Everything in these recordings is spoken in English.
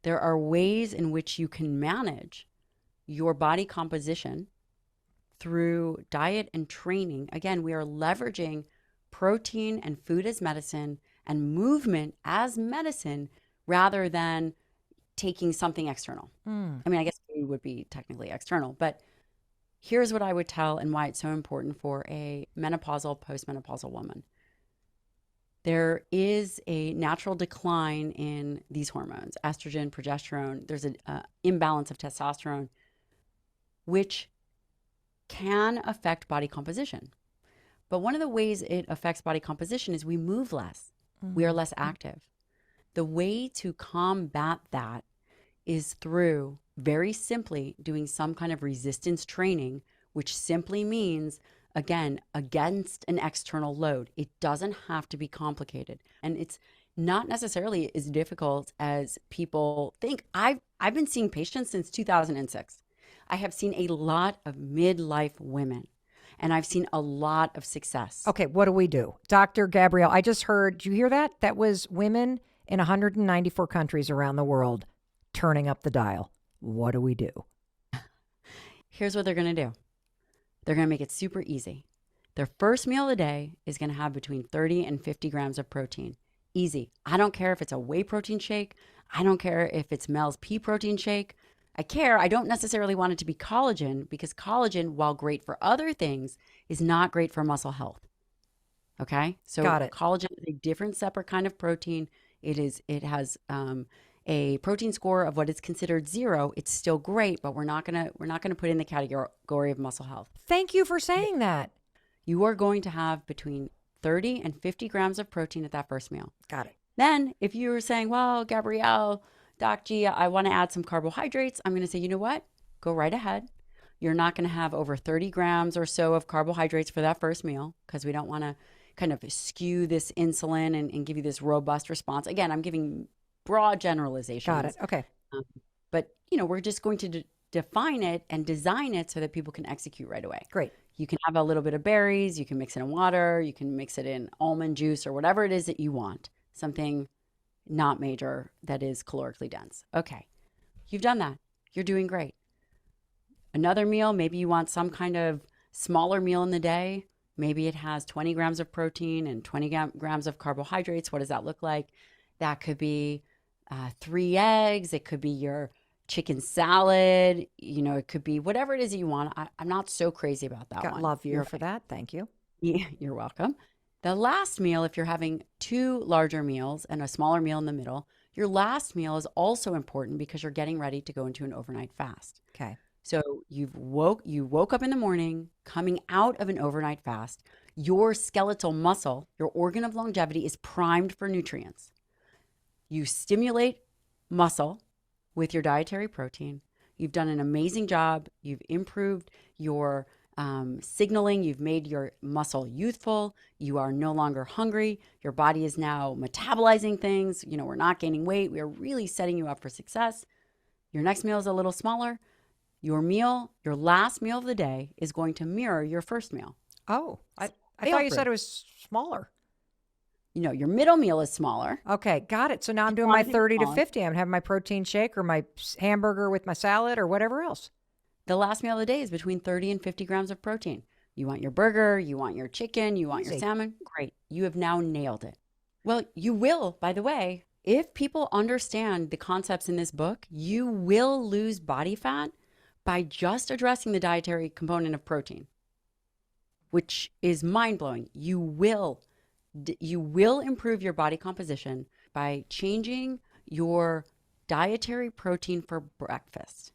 there are ways in which you can manage your body composition through diet and training. Again, we are leveraging protein and food as medicine and movement as medicine rather than taking something external. I mean, I guess food would be technically external, but here's what I would tell and why it's so important for a menopausal, postmenopausal woman. There is a natural decline in these hormones, estrogen, progesterone. There's an imbalance of testosterone, which can affect body composition. But one of the ways it affects body composition is we move less. We are less active. The way to combat that is through, very simply, doing some kind of resistance training, which simply means, again, against an external load. It doesn't have to be complicated. And it's not necessarily as difficult as people think. I've been seeing patients since 2006. I have seen a lot of midlife women, and I've seen a lot of success. Okay, what do we do? Dr. Gabrielle, I just heard, did you hear that? That was women in 194 countries around the world turning up the dial. What do we do? Here's what they're going to do. They're going to make it super easy. Their first meal of the day is going to have between 30 and 50 grams of protein. Easy. I don't care if it's a whey protein shake. I don't care if it's Mel's pea protein shake. I don't necessarily want it to be collagen, because collagen, while great for other things, is not great for muscle health. Okay? So Got it. collagen is a different, separate kind of protein. It has a protein score of what is considered 0. It's still great, but we're not gonna put it in the category of muscle health. Thank you for saying that. You are going to have between 30 and 50 grams of protein at that first meal. Got it. Then if you were saying, well, Gabrielle, Doc G, I want to add some carbohydrates, I'm going to say, you know what? Go right ahead. You're not going to have over 30 grams or so of carbohydrates for that first meal, because we don't want to kind of skew this insulin and give you this robust response. Again, I'm giving broad generalizations. Got it. Okay. But, we're just going to define it and design it so that people can execute right away. Great. You can have a little bit of berries. You can mix it in water. You can mix it in almond juice or whatever it is that you want. Something not major that is calorically dense. Okay. You've done that. You're doing great. Another meal, maybe you want some kind of smaller meal in the day. Maybe it has 20 grams of protein and 20 grams of carbohydrates. What does that look like? That could be 3 eggs. It could be your chicken salad. It could be whatever it is that you want. I'm not so crazy about that one. Love you for that. Thank you. Yeah, you're welcome. The last meal, if you're having 2 larger meals and a smaller meal in the middle, your last meal is also important because you're getting ready to go into an overnight fast. Okay. So you woke up in the morning, coming out of an overnight fast. Your skeletal muscle, your organ of longevity, is primed for nutrients. You stimulate muscle with your dietary protein. You've done an amazing job. You've improved your signaling. You've made your muscle youthful. You are no longer hungry. Your body is now metabolizing things. We're not gaining weight. We are really setting you up for success. Your next meal is a little smaller. Your last meal of the day is going to mirror your first meal. Oh, I thought you said it was smaller. Your middle meal is smaller. Okay, got it. So now I'm doing my 30 to 50. I'm having my protein shake or my hamburger with my salad or whatever else. The last meal of the day is between 30 and 50 grams of protein. You want your burger, you want your chicken, you want your salmon. Great. You have now nailed it. Well, you will, by the way, if people understand the concepts in this book, you will lose body fat by just addressing the dietary component of protein, which is mind-blowing. You will improve your body composition by changing your dietary protein for breakfast.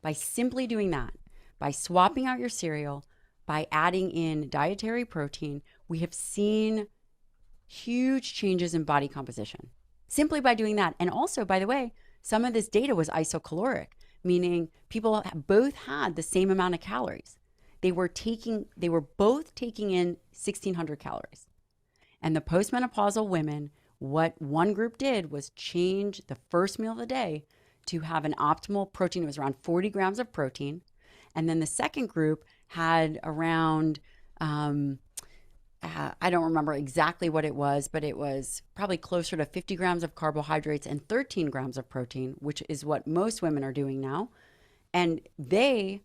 By simply doing that, by swapping out your cereal, by adding in dietary protein, we have seen huge changes in body composition simply by doing that. And also, by the way, some of this data was isocaloric, meaning people both had the same amount of calories. They were both taking in 1,600 calories. And the postmenopausal women, what one group did was change the first meal of the day to have an optimal protein. It was around 40 grams of protein. And then the second group had around, I don't remember exactly what it was, but it was probably closer to 50 grams of carbohydrates and 13 grams of protein, which is what most women are doing now. And the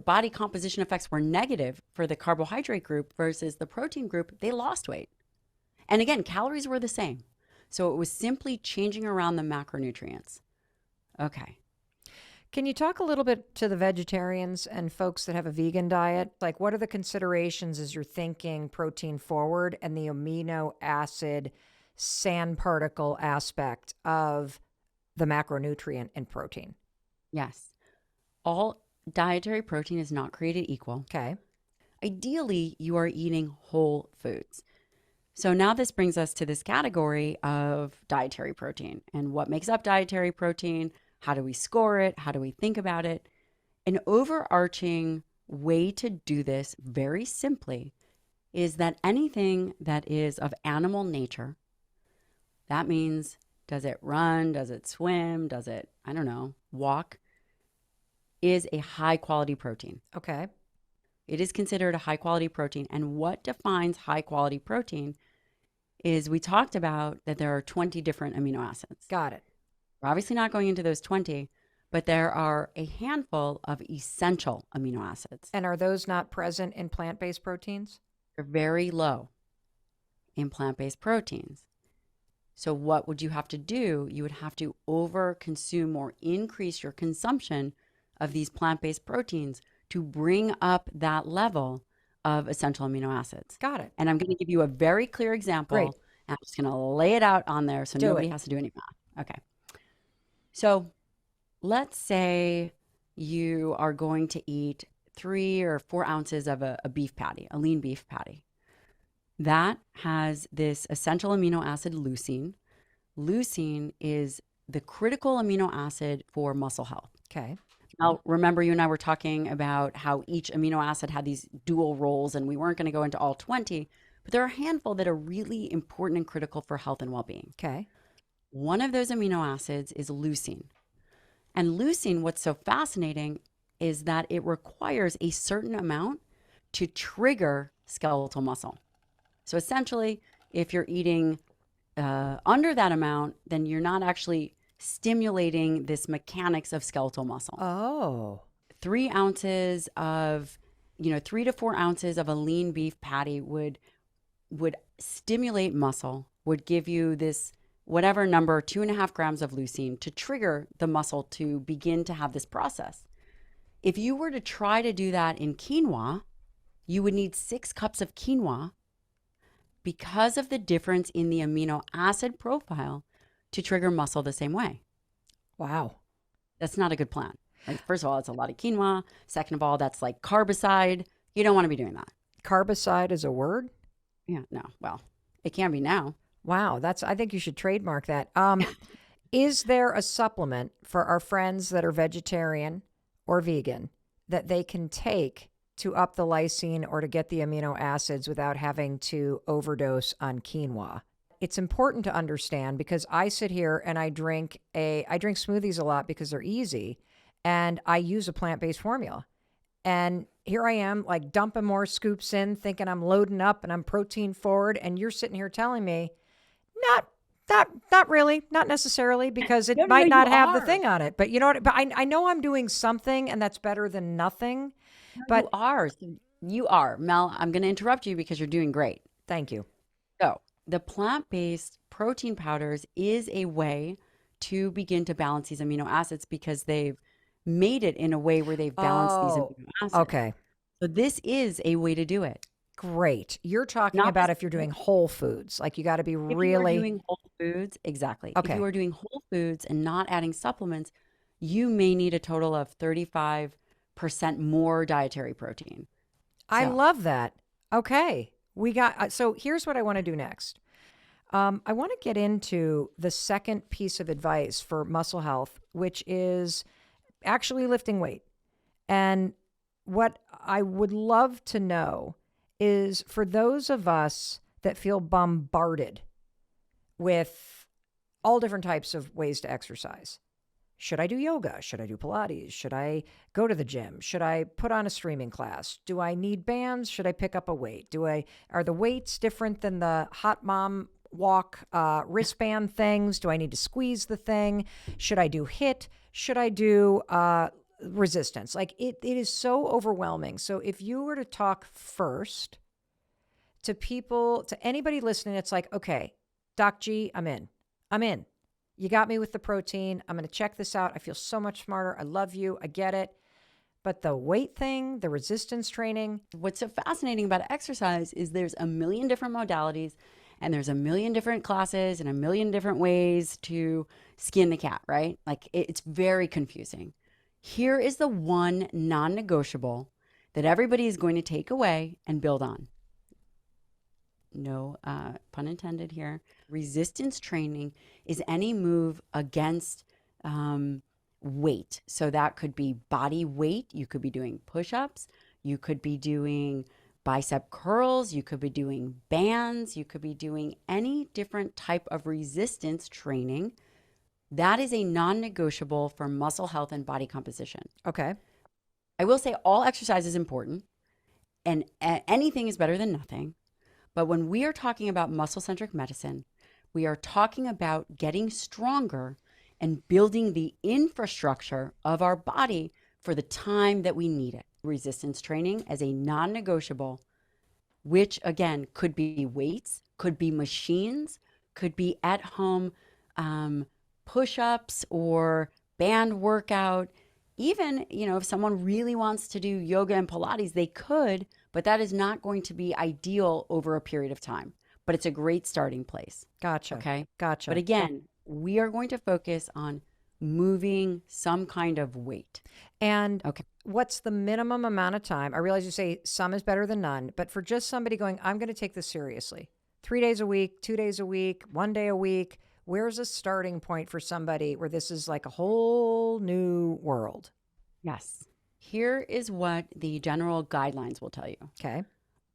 body composition effects were negative for the carbohydrate group versus the protein group. They lost weight. And again, calories were the same. So it was simply changing around the macronutrients. Okay. Can you talk a little bit to the vegetarians and folks that have a vegan diet? Like, what are the considerations as you're thinking protein forward and the amino acid sand particle aspect of the macronutrient in protein? Yes. All dietary protein is not created equal. Okay. Ideally, you are eating whole foods. So now this brings us to this category of dietary protein and what makes up dietary protein. How do we score it? How do we think about it? An overarching way to do this very simply is that anything that is of animal nature, that means does it run? Does it swim? Does it, I don't know, walk? Is a high quality protein. Okay. It is considered a high quality protein. And what defines high quality protein is we talked about that there are 20 different amino acids. Got it. We're obviously not going into those 20, but there are a handful of essential amino acids. And are those not present in plant-based proteins? They're very low in plant-based proteins. So what would you have to do? You would have to over-consume or increase your consumption of these plant-based proteins to bring up that level of essential amino acids. Got it. And I'm going to give you a very clear example. Great. And I'm just going to lay it out on there so nobody has to do any math. Okay. So let's say you are going to eat 3 or 4 ounces of a beef patty, a lean beef patty. That has this essential amino acid leucine. Leucine is the critical amino acid for muscle health. Okay. Now, remember you and I were talking about how each amino acid had these dual roles, and we weren't going to go into all 20, but there are a handful that are really important and critical for health and well-being. Okay. One of those amino acids is leucine. And leucine, what's so fascinating is that it requires a certain amount to trigger skeletal muscle. So essentially, if you're eating under that amount, then you're not actually stimulating this mechanics of skeletal muscle. Oh. 3 ounces of, 3 to 4 ounces of a lean beef patty would stimulate muscle, would give you this whatever number, 2.5 grams of leucine to trigger the muscle to begin to have this process. If you were to try to do that in quinoa, you would need 6 cups of quinoa because of the difference in the amino acid profile to trigger muscle the same way. Wow. That's not a good plan. Like, first of all, it's a lot of quinoa. Second of all, that's like carbicide. You don't want to be doing that. Carbicide is a word? Yeah, no. Well, it can be now. Wow, I think you should trademark that. Is there a supplement for our friends that are vegetarian or vegan that they can take to up the lysine or to get the amino acids without having to overdose on quinoa? It's important to understand because I sit here and I drink smoothies a lot because they're easy, and I use a plant-based formula. And here I am, like dumping more scoops in, thinking I'm loading up and I'm protein forward, and you're sitting here telling me, not really, not necessarily, because it might not have the thing on it. But you know what? But I know I'm doing something, and that's better than nothing. But you are, Mel. I'm going to interrupt you because you're doing great. Thank you. So the plant-based protein powders is a way to begin to balance these amino acids because they've made it in a way where they've balanced these amino acids. Okay. So this is a way to do it. Great. You're talking about if you're doing whole foods, like you got to be really. If you are doing whole foods, exactly. Okay. If you are doing whole foods and not adding supplements, you may need a total of 35% more dietary protein. I love that. Okay. So here's what I want to do next. I want to get into the second piece of advice for muscle health, which is actually lifting weight. And what I would love to know is for those of us that feel bombarded with all different types of ways to exercise, Should I do yoga? Should I do Pilates? Should I go to the gym? Should I put on a streaming class? Do I need bands? Should I pick up a weight? Are the weights different than the hot mom walk wristband things? Do I need to squeeze the thing? Should I do HIIT? Should I do resistance? Like it is so overwhelming. So if you were to talk first to people, to anybody listening, it's like, okay, Doc G, I'm in. You got me with the protein. I'm going to check this out. I feel so much smarter. I love you. I get it. But the weight thing, the resistance training. What's so fascinating about exercise is there's a million different modalities and there's a million different classes and a million different ways to skin the cat, right? Like it's very confusing. Here is the one non-negotiable that everybody is going to take away and build on. No pun intended here. Resistance training is any move against weight. So that could be body weight. You could be doing push-ups. You could be doing bicep curls. You could be doing bands. You could be doing any different type of resistance training. That is a non-negotiable for muscle health and body composition. Okay. I will say all exercise is important and anything is better than nothing. But when we are talking about muscle-centric medicine, we are talking about getting stronger and building the infrastructure of our body for the time that we need it. Resistance training as a non-negotiable, which again could be weights, could be machines, could be at-home push-ups or band workout. Even, if someone really wants to do yoga and Pilates, they could, but that is not going to be ideal over a period of time. But it's a great starting place. Gotcha. Okay. Gotcha. But again, we are going to focus on moving some kind of weight. And okay, what's the minimum amount of time? I realize you say some is better than none, but for just somebody going, I'm going to take this seriously. 3 days a week, 2 days a week, 1 day a week. Where's a starting point for somebody where this is like a whole new world? Yes. Here is what the general guidelines will tell you. Okay.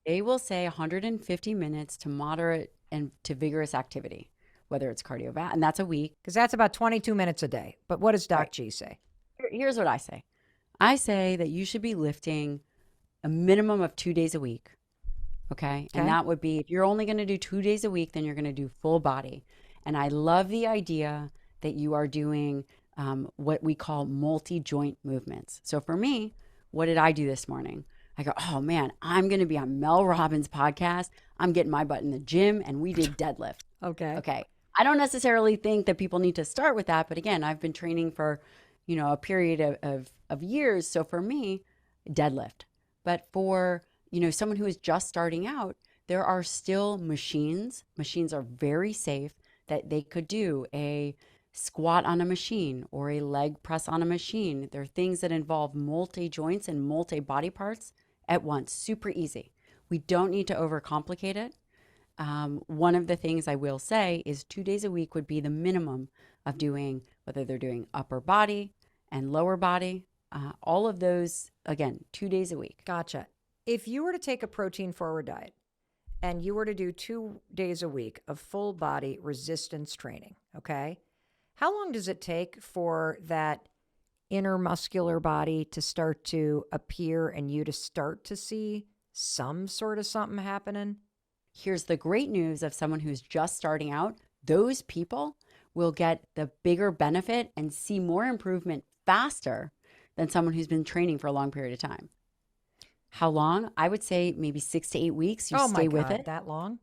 They will say 150 minutes to moderate and to vigorous activity, whether it's cardiovascular, and that's a week. Because that's about 22 minutes a day. But what does Doc Right. G say? Here's what I say. I say that you should be lifting a minimum of 2 days a week. Okay. And that would be, if you're only going to do 2 days a week, then you're going to do full body. And I love the idea that you are doing what we call multi-joint movements. So for me, what did I do this morning? I go, oh man, I'm going to be on Mel Robbins' podcast. I'm getting my butt in the gym and we did deadlift. Okay. I don't necessarily think that people need to start with that. But again, I've been training for, a period of years. So for me, deadlift. But for, someone who is just starting out, there are still machines. Machines are very safe that they could do a squat on a machine or a leg press on a machine. There are things that involve multi-joints and multi-body parts at once. Super easy. We don't need to overcomplicate it. One of the things I will say is 2 days a week would be the minimum of doing, whether they're doing upper body and lower body, all of those, again, 2 days a week. Gotcha. If you were to take a protein forward diet and you were to do 2 days a week of full body resistance training, okay, how long does it take for that inner muscular body to start to appear and you to start to see some sort of something happening? Here's the great news of someone who's just starting out. Those people will get the bigger benefit and see more improvement faster than someone who's been training for a long period of time. How long? I would say maybe 6 to 8 weeks. You stay with it. That long?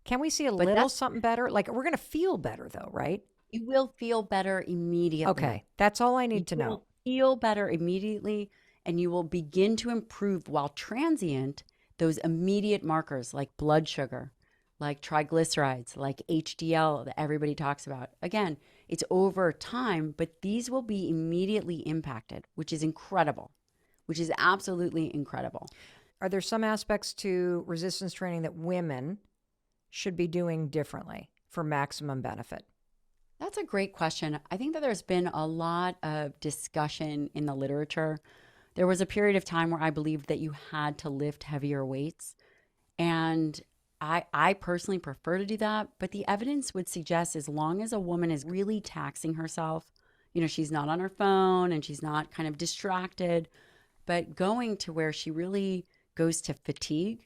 Can we see a little something better? Like, we're going to feel better though, right? You will feel better immediately. Okay. That's all I need to know. You will feel better immediately and you will begin to improve while transient those immediate markers like blood sugar, like triglycerides, like HDL that everybody talks about. Again, it's over time, but these will be immediately impacted, which is incredible, which is absolutely incredible. Are there some aspects to resistance training that women should be doing differently for maximum benefit? That's a great question. I think that there's been a lot of discussion in the literature. There was a period of time where I believed that you had to lift heavier weights. And I personally prefer to do that. But the evidence would suggest as long as a woman is really taxing herself, she's not on her phone and she's not kind of distracted, but going to where she really goes to fatigue,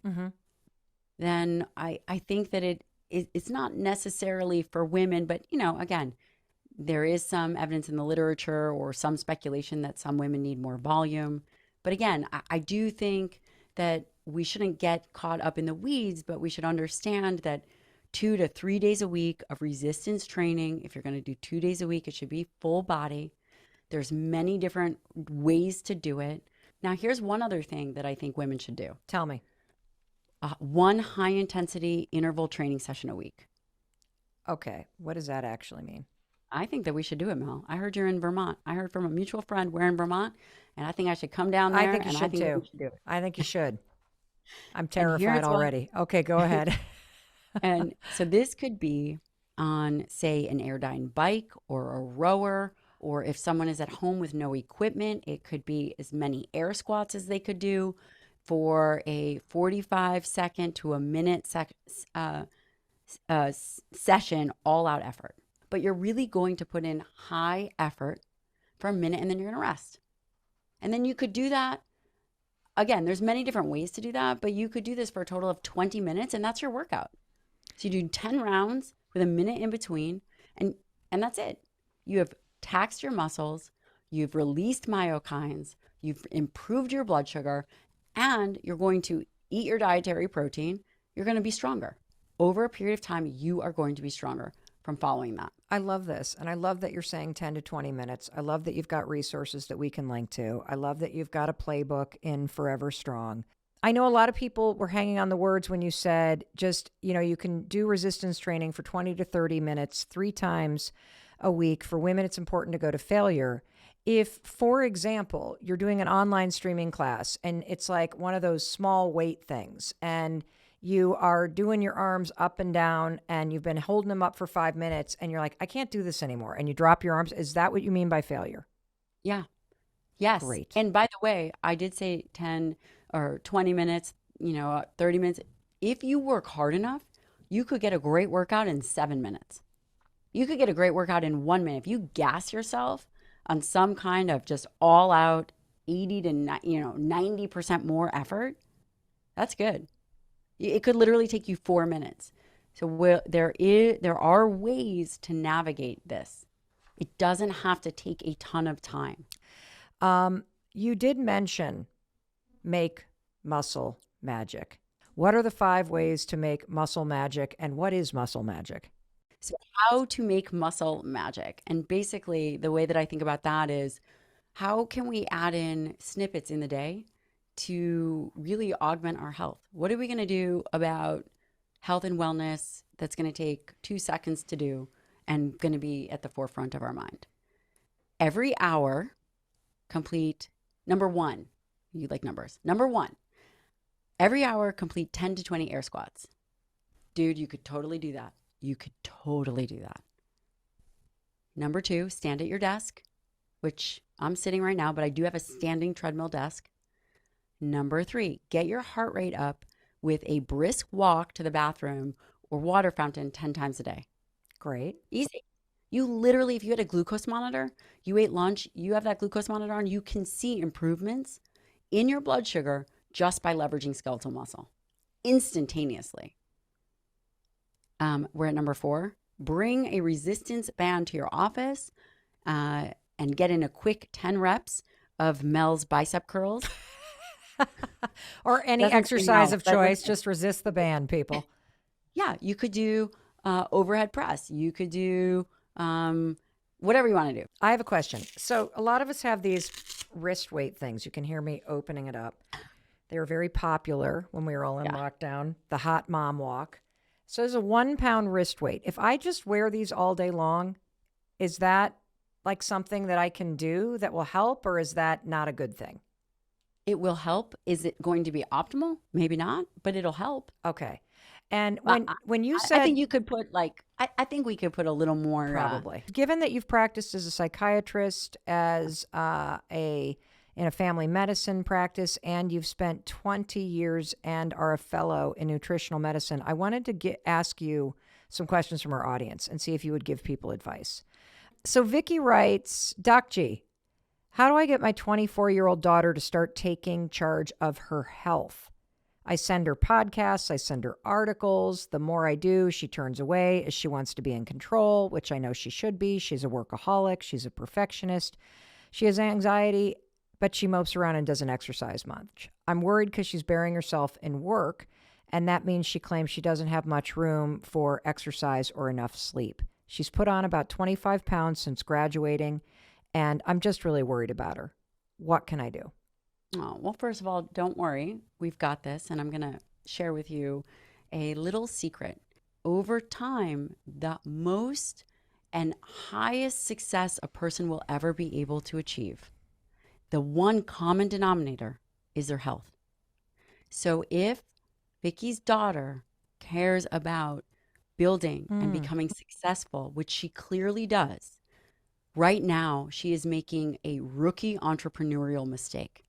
then I think that it's not necessarily for women, but again, there is some evidence in the literature or some speculation that some women need more volume. But again, I do think that we shouldn't get caught up in the weeds, but we should understand that 2 to 3 days a week of resistance training, if you're going to do 2 days a week, it should be full body. There's many different ways to do it. Now, here's one other thing that I think women should do. Tell me. One high intensity interval training session a week. Okay. What does that actually mean? I think that we should do it, Mel. I heard you're in Vermont. I heard from a mutual friend we're in Vermont, and I think I should come down there. I think you should too. That we should do it. I think you should. I'm terrified already. Okay, go ahead. And so this could be on, say, an Airdyne bike or a rower, or if someone is at home with no equipment, it could be as many air squats as they could do for a 45-second to a minute session, all-out effort. But you're really going to put in high effort for a minute, and then you're going to rest. And then you could do that. Again, there's many different ways to do that, but you could do this for a total of 20 minutes, and that's your workout. So you do 10 rounds with a minute in between, and that's it. You have taxed your muscles, you've released myokines, you've improved your blood sugar, and you're going to eat your dietary protein. You're going to be stronger. Over a period of time, you are going to be stronger from following that. I love this. And I love that you're saying 10 to 20 minutes. I love that you've got resources that we can link to. I love that you've got a playbook in Forever Strong. I know a lot of people were hanging on the words when you said just, you can do resistance training for 20 to 30 minutes 3 times a week. For women, it's important to go to failure. If, for example, you're doing an online streaming class and it's like one of those small weight things and you are doing your arms up and down and you've been holding them up for 5 minutes and you're like, I can't do this anymore. And you drop your arms. Is that what you mean by failure? Yeah. Yes. Great. And by the way, I did say 10 or 20 minutes, 30 minutes. If you work hard enough, you could get a great workout in 7 minutes. You could get a great workout in 1 minute. If you gas yourself on some kind of just all out 80 to 90% more effort, that's good. It could literally take you 4 minutes. So there are ways to navigate this. It doesn't have to take a ton of time. You did mention make muscle magic. What are the 5 ways to make muscle magic, and what is muscle magic? So how to make muscle magic. And basically the way that I think about that is how can we add in snippets in the day to really augment our health? What are we going to do about health and wellness that's going to take 2 seconds to do and going to be at the forefront of our mind? Every hour, complete number 1. You like numbers. Number 1, every hour, complete 10 to 20 air squats. Dude, you could totally do that. You could totally do that. Number 2, stand at your desk, which I'm sitting right now, but I do have a standing treadmill desk. Number 3, get your heart rate up with a brisk walk to the bathroom or water fountain 10 times a day. Great. Easy. You literally, if you had a glucose monitor, you ate lunch, you have that glucose monitor on, you can see improvements in your blood sugar just by leveraging skeletal muscle instantaneously. We're at number 4. Bring a resistance band to your office and get in a quick 10 reps of Mel's bicep curls. Or any exercise of choice. Just resist the band, people. Yeah, you could do overhead press. You could do whatever you want to do. I have a question. So a lot of us have these wrist weight things. You can hear me opening it up. They were very popular when we were all in lockdown. The hot mom walk. So there's a 1 pound wrist weight. If I just wear these all day long, is that like something that I can do that will help, or is that not a good thing? It will help. Is it going to be optimal? Maybe not, but it'll help. Okay. And when you said, I think you could put I think we could put a little more. Probably. Given that you've practiced as a psychiatrist, as in a family medicine practice, and you've spent 20 years and are a fellow in nutritional medicine, I wanted to ask you some questions from our audience and see if you would give people advice. So Vicky writes, Doc G, how do I get my 24-year-old daughter to start taking charge of her health? I send her podcasts, I send her articles. The more I do, she turns away as she wants to be in control, which I know she should be. She's a workaholic. She's a perfectionist. She has anxiety, but she mopes around and doesn't exercise much. I'm worried because she's burying herself in work, and that means she claims she doesn't have much room for exercise or enough sleep. She's put on about 25 pounds since graduating, and I'm just really worried about her. What can I do? Oh, well, first of all, don't worry. We've got this. And I'm going to share with you a little secret. Over time, the most and highest success a person will ever be able to achieve, the one common denominator is their health. So if Vicky's daughter cares about building and becoming successful, which she clearly does, right now she is making a rookie entrepreneurial mistake.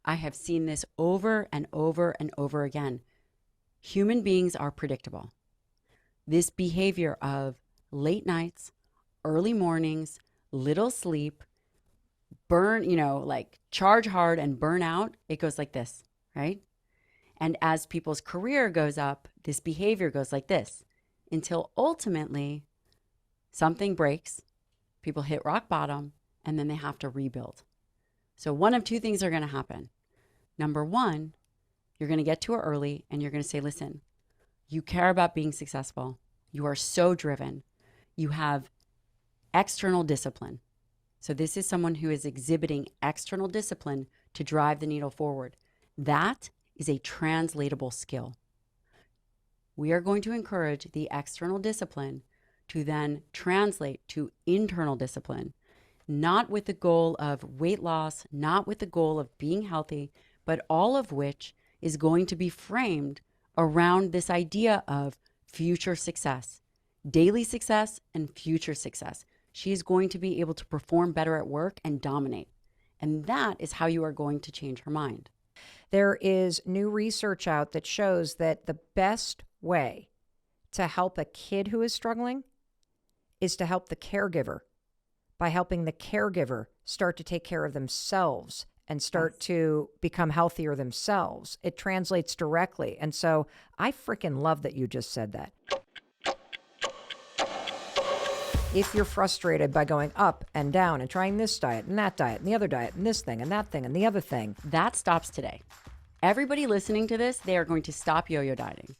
I have seen this over and over and over again. Human beings are predictable. This behavior of late nights, early mornings, little sleep, charge hard and burn out, it goes like this, right? And as people's career goes up, this behavior goes like this until ultimately something breaks, people hit rock bottom, and then they have to rebuild. So one of two things are going to happen. Number one, you're going to get to her early and you're going to say, listen, you care about being successful. You are so driven. You have external discipline. So this is someone who is exhibiting external discipline to drive the needle forward. That is a translatable skill. We are going to encourage the external discipline to then translate to internal discipline, not with the goal of weight loss, not with the goal of being healthy, but all of which is going to be framed around this idea of future success, daily success and future success. She is going to be able to perform better at work and dominate. And that is how you are going to change her mind. There is new research out that shows that the best way to help a kid who is struggling is to help the caregiver by helping the caregiver start to take care of themselves and start to become healthier themselves. It translates directly. And so I freaking love that you just said that. If you're frustrated by going up and down and trying this diet and that diet and the other diet and this thing and that thing and the other thing, that stops today. Everybody listening to this, they are going to stop yo-yo dieting.